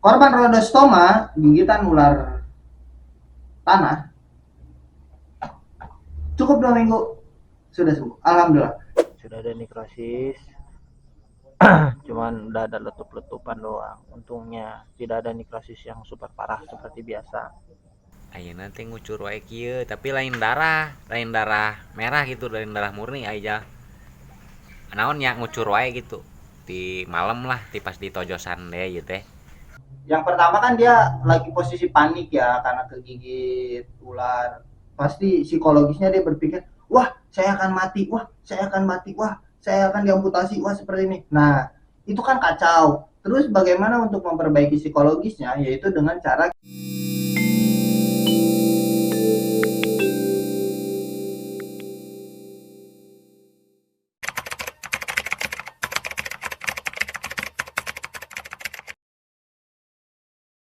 Korban rodostoma gigitan ular tanah cukup 2 minggu sudah sembuh. Alhamdulillah. Sudah ada nekrosis, cuman udah ada letup-letupan doang. Untungnya tidak ada nekrosis yang super parah seperti biasa. Ayeuna teh ngucur wae kieu, tapi lain darah merah gitu, lain darah murni aja. Naon nya ngucur wae gitu. Di malam lah, di pas di tojosan deh gitu teh. Yang pertama kan dia lagi posisi panik ya karena kegigit ular. Pasti psikologisnya dia berpikir, wah saya akan mati, wah saya akan mati, wah saya akan diamputasi, wah seperti ini. Nah itu kan kacau. Terus bagaimana untuk memperbaiki psikologisnya, yaitu dengan cara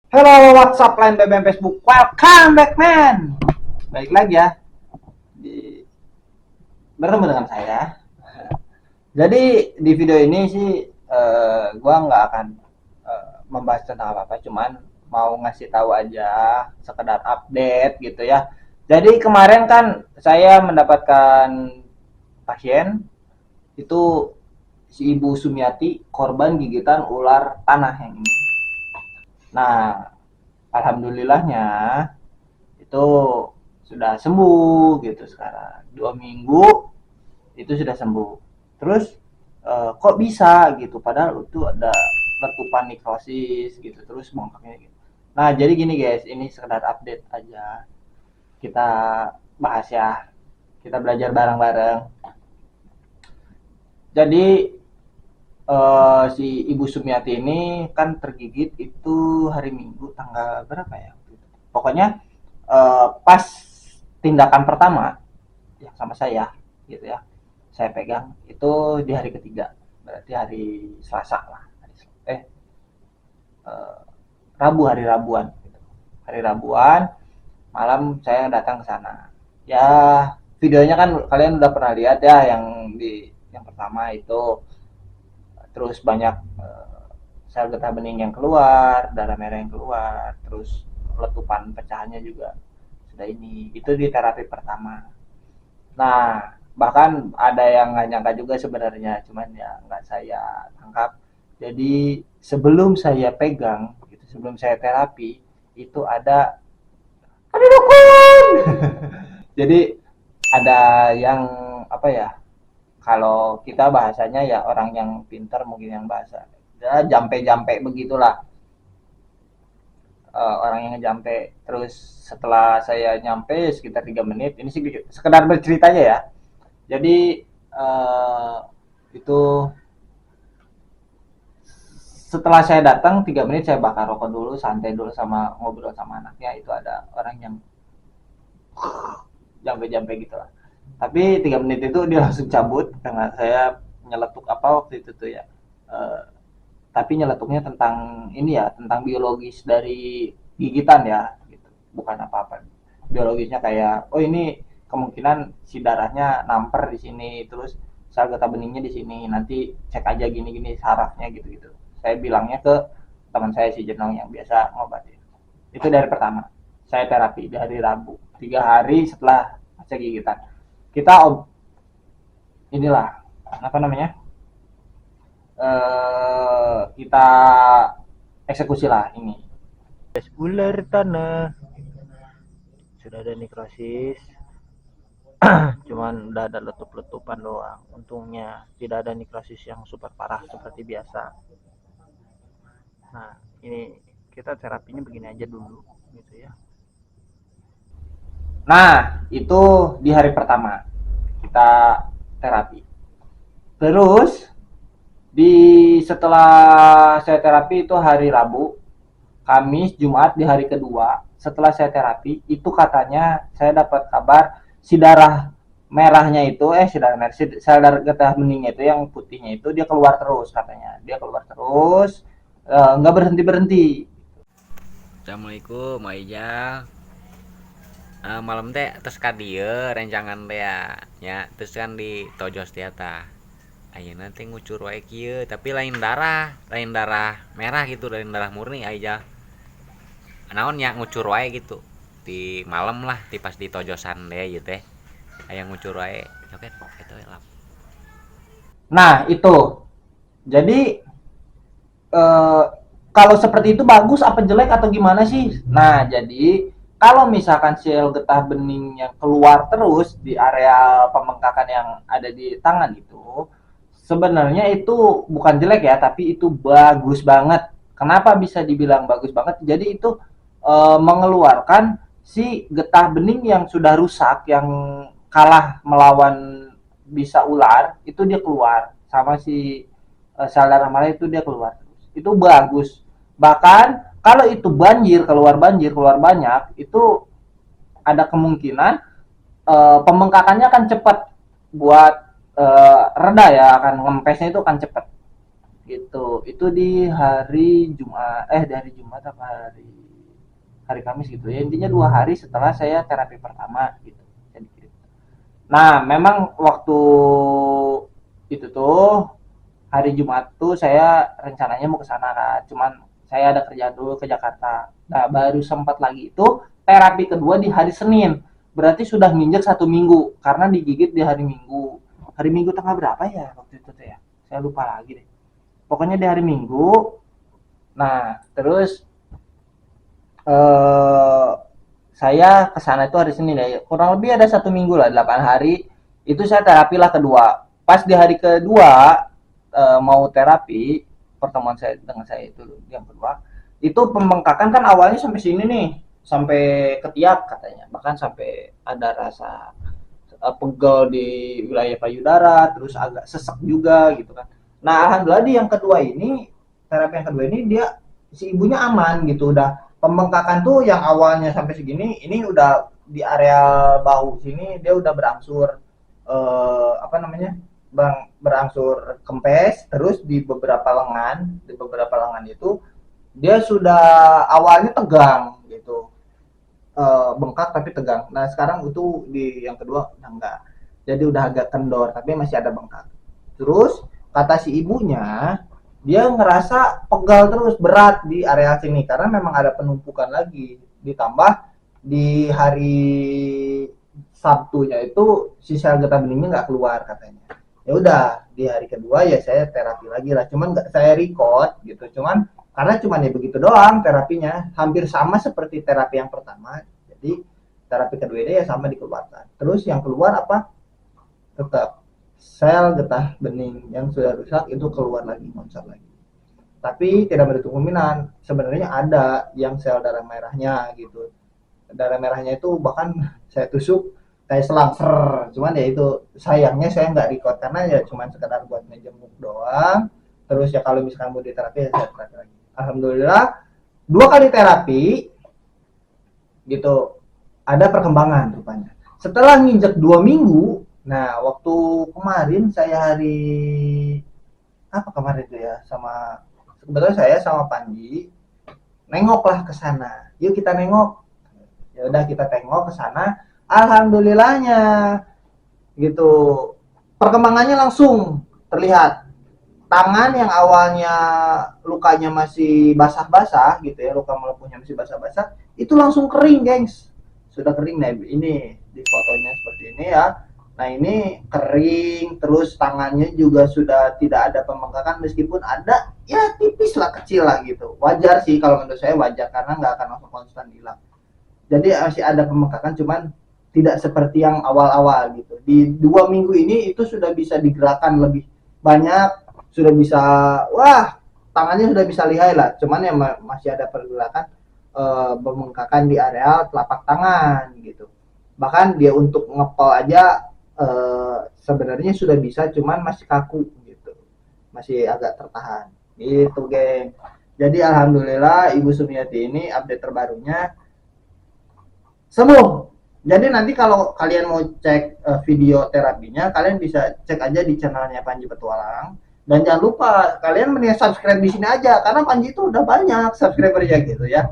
Hello, WhatsApp, Line, BBM, Facebook, welcome back man. Baik lagi ya di bertemu dengan saya. Jadi di video ini sih gua nggak akan membahas tentang apa-apa, cuman mau ngasih tahu aja, sekedar update gitu ya. Jadi kemarin kan saya mendapatkan pasien itu si Ibu Sumiati korban gigitan ular tanah yang ini. Nah, alhamdulillahnya itu sudah sembuh gitu sekarang. 2 minggu itu sudah sembuh. Terus kok bisa gitu? Padahal itu ada letupan nekrosis gitu, terus bengkaknya gitu. Nah, jadi gini guys, ini sekedar update aja. Kita bahas ya. Kita belajar bareng-bareng. Jadi si Ibu Sumiati ini kan tergigit itu hari Minggu tanggal berapa ya? Pokoknya pas tindakan pertama yang sama saya gitu ya, saya pegang itu di hari ketiga, berarti hari Selasa lah, eh, hari Rabuan gitu. Hari Rabuan malam saya datang ke sana ya. Videonya kan kalian udah pernah lihat ya, yang di yang pertama itu. Terus banyak sel getah bening yang keluar, darah merah yang keluar, terus letupan pecahannya juga sudah ini. Itu di terapi pertama. Nah, bahkan ada yang nggak nyangka juga sebenarnya, cuman ya nggak saya tangkap. Jadi sebelum saya pegang, gitu, sebelum saya terapi, itu ada dukun. Jadi ada yang apa ya? Kalau kita bahasanya ya orang yang pintar mungkin yang bahasa ya jampe-jampe begitulah, orang yang nyampe. Terus setelah saya nyampe sekitar 3 menit, ini sih sekedar bercerita aja ya. Jadi itu setelah saya datang 3 menit saya bakar rokok dulu, santai dulu sama ngobrol sama anaknya. Itu ada orang yang jampe-jampe gitu lah. Tapi 3 menit itu dia langsung cabut karena saya nyeletuk apa waktu itu tuh ya. Eh, tapi nyeletuknya tentang ini ya, tentang biologis dari gigitan ya gitu, bukan apa-apa. Biologisnya kayak, oh ini kemungkinan si darahnya namper di sini, terus sel getah beningnya di sini, nanti cek aja gini-gini sarafnya gitu-gitu. Saya bilangnya ke teman saya si Jenong yang biasa ngobatin. Itu dari pertama saya terapi di hari Rabu, 3 hari setelah pasca gigitan. Kita inilah apa namanya, kita eksekusi lah ini. Ular tanah, sudah ada nekrosis, cuman udah ada letup-letupan doang. Untungnya tidak ada nekrosis yang super parah seperti biasa. Nah, ini kita terapinya begini aja dulu gitu ya. Nah, itu di hari pertama kita terapi. Terus di setelah saya terapi itu hari Rabu, Kamis, Jumat di hari kedua. Setelah saya terapi itu katanya saya dapat kabar si darah merahnya itu si darah merah, si sel darah getah beningnya itu yang putihnya itu dia keluar terus katanya. Dia keluar terus, nggak berhenti-berhenti. Assalamualaikum, Maijal. Malam teh terus ka dieu rencangan teh ya. Ya, terus kan di tojos teh tah. ayeuna teh ngucur wae kieu tapi lain darah merah gitu, lain darah murni aja naon nya ngucur wae gitu di malam lah di pas di tojosan deh gitu teh aya ngucur wae coket eta we lap. Nah, itu. Jadi eh, kalau seperti itu bagus apa jelek atau gimana sih? Nah, jadi kalau misalkan sel getah bening yang keluar terus di area pembengkakan yang ada di tangan itu, sebenarnya itu bukan jelek ya, tapi itu bagus banget. Kenapa bisa dibilang bagus banget? Jadi itu mengeluarkan si getah bening yang sudah rusak, yang kalah melawan bisa ular, itu dia keluar sama si sel darah merah itu dia keluar terus. Itu bagus. Bahkan kalau itu banjir keluar banyak, itu ada kemungkinan pembengkakannya akan cepat buat reda ya, akan ngempesnya itu akan cepat gitu. Itu di hari Jumat, di hari Jumat apa hari Kamis gitu ya, intinya 2 hari setelah saya terapi pertama gitu. Nah, memang waktu itu tuh hari Jumat tuh saya rencananya mau ke sana kan, cuman saya ada kerjaan dulu ke Jakarta. Nah, baru sempat lagi itu terapi kedua di hari Senin. Berarti sudah nginjek 1 minggu karena digigit di hari Minggu. Hari Minggu tanggal berapa ya waktu itu tuh ya? Saya lupa lagi deh. Pokoknya di hari Minggu. Nah, terus eh, saya ke sana itu hari Senin ya. Kurang lebih ada 1 minggu lah, 8 hari. Itu saya terapi lah kedua. Pas di hari kedua mau terapi, pertemuan saya dengan saya itu yang kedua, itu pembengkakan kan awalnya sampai sini nih, sampai ketiak katanya, bahkan sampai ada rasa pegel di wilayah payudara, terus agak sesek juga gitu kan. Nah, alhamdulillah di yang kedua ini, terapi yang kedua ini dia si ibunya aman gitu, udah pembengkakan tuh yang awalnya sampai segini, ini udah di area bahu sini dia udah berangsur apa namanya, berangsur kempes. Terus di beberapa lengan itu dia sudah awalnya tegang gitu, bengkak tapi tegang. Nah, sekarang itu di yang kedua udah enggak, jadi udah agak kendor tapi masih ada bengkak. Terus kata si ibunya dia ngerasa pegal terus, berat di area sini karena memang ada penumpukan lagi, ditambah di hari Sabtunya itu sisa getah beningnya nggak keluar katanya. Ya udah, di hari kedua ya saya terapi lagi lah, cuman nggak saya record gitu, cuman karena cuman ya begitu doang terapinya, hampir sama seperti terapi yang pertama. Jadi terapi kedua ini ya sama dikeluarkan. Terus yang keluar apa? Tetap sel getah bening yang sudah rusak itu keluar lagi, muncul lagi. Tapi tidak menutup kemungkinan sebenarnya ada yang sel darah merahnya gitu. Darah merahnya itu bahkan saya tusuk kayak selang cuman ya itu sayangnya saya nggak record karena ya cuman sekedar buat ngejenguk doang. Terus ya kalau misalkan mau diterapi ya saya terapi lagi. Alhamdulillah 2 kali terapi gitu ada perkembangan rupanya. Setelah nginjek 2 minggu, nah waktu kemarin saya hari apa kemarin itu ya, sama sebetulnya saya sama Panji nengoklah ke sana. Yuk kita nengok. Ya udah kita tengok ke sana. Alhamdulillahnya gitu. Perkembangannya langsung terlihat. Tangan yang awalnya lukanya masih basah-basah gitu ya, luka melepuhnya masih basah-basah, itu langsung kering, gengs. Sudah kering. Nah, ini di fotonya seperti ini ya. Nah, ini kering, terus tangannya juga sudah tidak ada pembengkakan, meskipun ada ya tipis lah, kecil lah gitu. Wajar sih kalau menurut saya, wajar karena nggak akan langsung konstan hilang. Jadi masih ada pembengkakan, cuman tidak seperti yang awal-awal gitu. Di 2 minggu ini itu sudah bisa digerakkan lebih banyak, sudah bisa, wah tangannya sudah bisa lihai lah. Cuman ya masih ada pergerakan pembengkakan di area telapak tangan gitu. Bahkan dia untuk ngepel aja sebenarnya sudah bisa, cuman masih kaku gitu, masih agak tertahan gitu, geng. Jadi alhamdulillah Ibu Sumiati ini update terbarunya sembuh. Jadi nanti kalau kalian mau cek video terapinya, kalian bisa cek aja di channelnya Panji Petualang. Dan jangan lupa kalian mending subscribe di sini aja karena Panji itu udah banyak subscribernya gitu ya.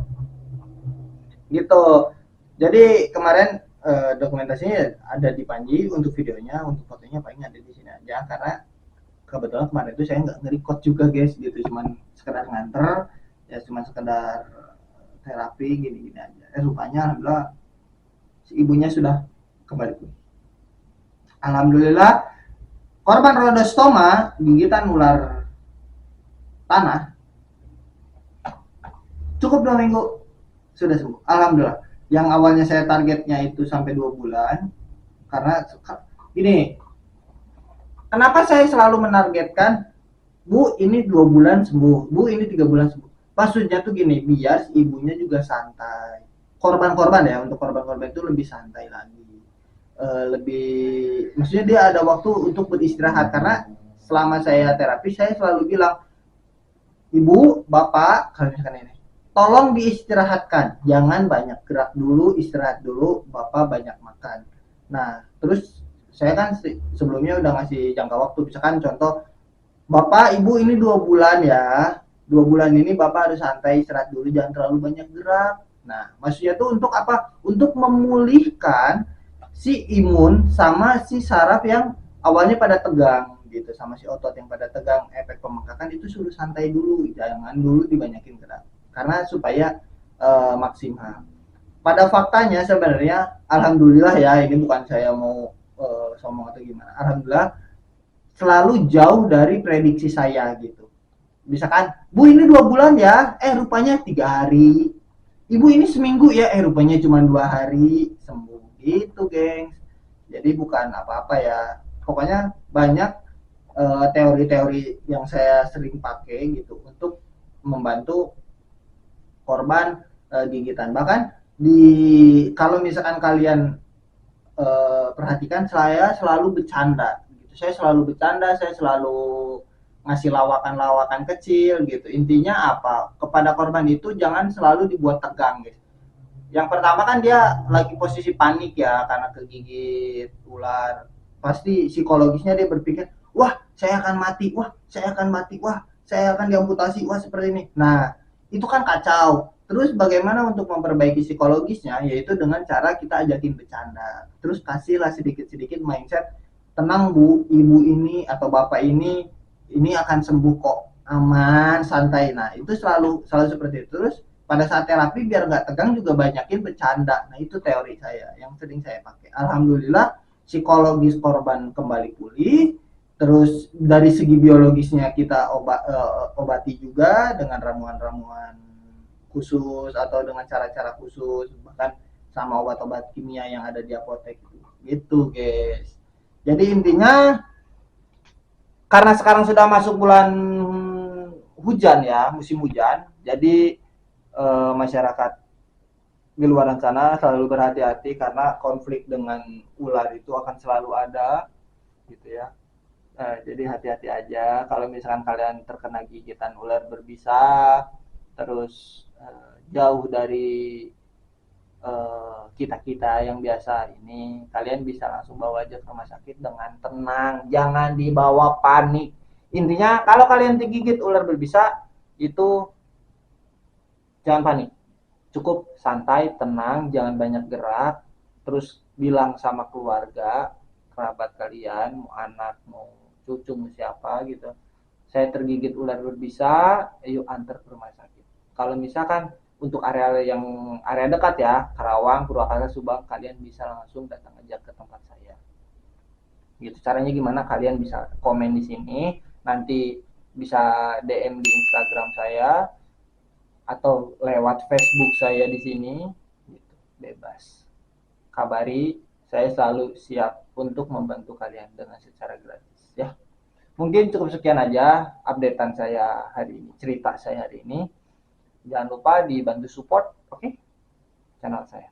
Gitu. Jadi kemarin dokumentasinya ada di Panji, untuk videonya, untuk fotonya paling ada di sini aja karena kebetulan kemarin itu saya nggak nge-record juga guys gitu, cuman sekedar nganter ya, cuman sekedar terapi gini-gini aja. Rupanya alhamdulillah si ibunya sudah kembali pulih. Alhamdulillah korban rodostoma gigitan ular tanah cukup 2 minggu sudah sembuh. Alhamdulillah. Yang awalnya saya targetnya itu sampai 2 bulan, karena ini kenapa saya selalu menargetkan, Bu ini 2 bulan sembuh, Bu ini 3 bulan sembuh. Maksudnya tuh gini, biar si ibunya juga santai. Korban-korban ya, untuk korban-korban itu lebih santai lagi. Lebih, maksudnya dia ada waktu untuk beristirahat, karena selama saya terapi saya selalu bilang, Ibu, Bapak, kalau misalkan ini, tolong diistirahatkan, jangan banyak gerak dulu, istirahat dulu, Bapak banyak makan. Nah, terus saya kan sebelumnya udah ngasih jangka waktu, misalkan contoh, Bapak, Ibu ini 2 bulan ya, 2 bulan ini Bapak harus santai, istirahat dulu, jangan terlalu banyak gerak. Nah, maksudnya tuh untuk apa? Untuk memulihkan si imun sama si saraf yang awalnya pada tegang gitu, sama si otot yang pada tegang, efek pembengkakan itu suruh santai dulu, jangan dulu dibanyakin gerak, karena supaya maksimal. Pada faktanya sebenarnya alhamdulillah ya, ini bukan saya mau sombong atau gimana, alhamdulillah selalu jauh dari prediksi saya gitu. Misalkan, Bu ini 2 bulan ya, rupanya 3 hari. Ibu ini seminggu ya, rupanya cuma 2 hari sembuh gitu, gengs. Jadi bukan apa-apa ya. Pokoknya banyak teori-teori yang saya sering pakai gitu untuk membantu korban gigitan. Bahkan kalau misalkan kalian perhatikan, saya selalu bercanda gitu. Saya selalu ngasih lawakan-lawakan kecil gitu. Intinya apa? Kepada korban itu jangan selalu dibuat tegang gitu. Yang pertama kan dia lagi posisi panik ya karena kegigit ular. Pasti psikologisnya dia berpikir, wah saya akan mati, wah saya akan mati, wah saya akan diamputasi, wah seperti ini. Nah itu kan kacau. Terus bagaimana untuk memperbaiki psikologisnya, yaitu dengan cara kita ajakin bercanda. Terus kasihlah sedikit-sedikit mindset, tenang Bu, ibu ini atau bapak ini akan sembuh kok, aman, santai. Nah itu selalu seperti itu. Terus pada saat terapi biar nggak tegang juga banyakin bercanda. Nah itu teori saya yang sering saya pakai. Alhamdulillah psikologis korban kembali pulih. Terus dari segi biologisnya kita obati juga dengan ramuan-ramuan khusus atau dengan cara-cara khusus, bahkan sama obat-obat kimia yang ada di apotek gitu guys. Jadi intinya karena sekarang sudah masuk bulan hujan ya, musim hujan, jadi masyarakat di luar sana selalu berhati-hati karena konflik dengan ular itu akan selalu ada gitu ya. Jadi hati-hati aja kalau misalkan kalian terkena gigitan ular berbisa, terus jauh dari kita-kita yang biasa ini, kalian bisa langsung bawa aja ke rumah sakit dengan tenang, jangan dibawa panik. Intinya kalau kalian digigit ular berbisa itu jangan panik, cukup santai, tenang, jangan banyak gerak, terus bilang sama keluarga, kerabat kalian, mau anak, mau cucu, mau siapa gitu, saya tergigit ular berbisa, yuk antar ke rumah sakit. Kalau misalkan untuk area dekat ya, Karawang, Purwakarta, Subang, kalian bisa langsung datang aja ke tempat saya. Gitu. Caranya gimana? Kalian bisa komen di sini, nanti bisa DM di Instagram saya atau lewat Facebook saya di sini, gitu. Bebas. Kabari, saya selalu siap untuk membantu kalian dengan secara gratis ya. Mungkin cukup sekian aja updatean saya hari ini, cerita saya hari ini. Jangan lupa dibantu support, oke? Channel saya.